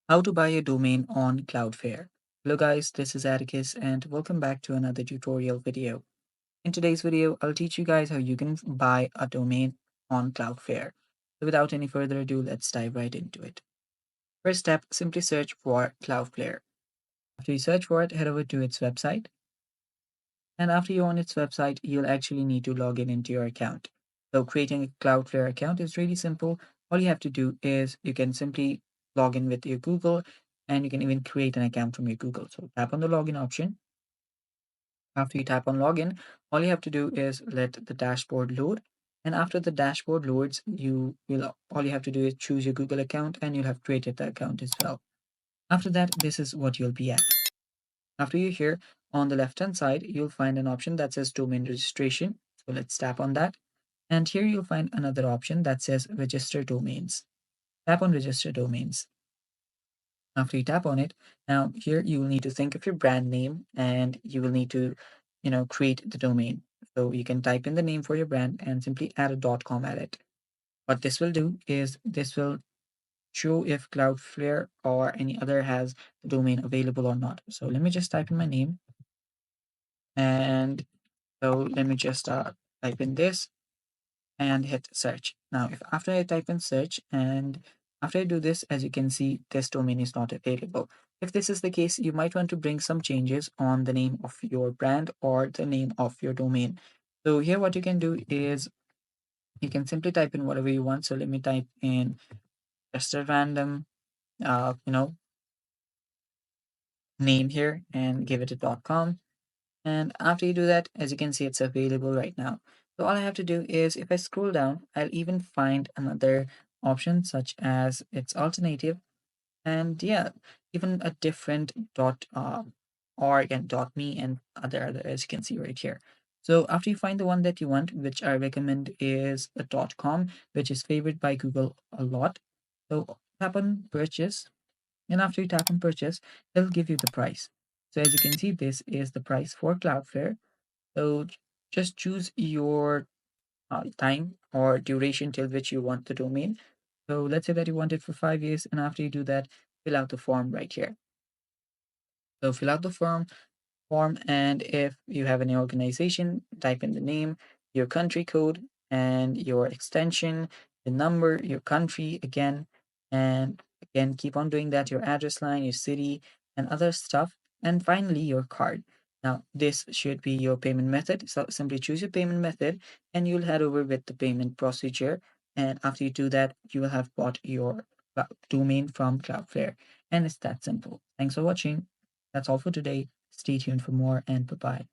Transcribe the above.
How to buy a domain on Cloudflare. Hello guys, this is Atticus and welcome back to another tutorial video. In today's video, I'll teach you guys how you can buy a domain on Cloudflare. So without any further ado, let's dive right into it. First step, simply search for Cloudflare. After you search for it, head over to its website. And after you're on its website, you'll actually need to log in into your account. So creating a Cloudflare account is really simple. All you have to do is you can simply log in with your Google and you can even create an account from your Google. So tap on the login option. After you tap on login, all you have to do is let the dashboard load. And after the dashboard loads, all you have to do is choose your Google account and you'll have created the account as well. After that, this is what you'll be at. After you're here, on the left-hand side, you'll find an option that says domain registration. So let's tap on that. And here you'll find another option that says register domains. Tap on register domains. After you tap on it, now here you will need to think of your brand name and you will need to, create the domain. So you can type in the name for your brand and simply add a .com at it. What this will do is this will show if Cloudflare or any other has the domain available or not. So let me just type in my name. And so let me just type in this and hit search. Now, if after I type in search and after I do this, as you can see, this domain is not available. If this is the case, you might want to bring some changes on the name of your brand or the name of your domain. So here what you can do is you can simply type in whatever you want. So let me type in just a random, uh, you know, name here and give it a .com. And after you do that, as you can see, it's available right now. So all I have to do is if I scroll down, I'll even find another option such as its alternative. And yeah, even a different org and .me and other as you can see right here. So after you find the one that you want, which I recommend is a .com, which is favored by Google a lot. So tap on purchase, and after you tap on purchase, it'll give you the price. So as you can see, this is the price for Cloudflare. So just choose your time or duration till which you want the domain. So let's say that you want it for 5 years, and after you do that, fill out the form right here. So fill out the form, and if you have any organization, type in the name, your country code, and your extension, the number, your country again, and again keep on doing that, your address line, your city, and other stuff, and finally your card. Now this should be your payment method. So simply choose your payment method and you'll head over with the payment procedure. And after you do that, you will have bought your domain from Cloudflare. And it's that simple. Thanks for watching. That's all for today. Stay tuned for more and bye bye.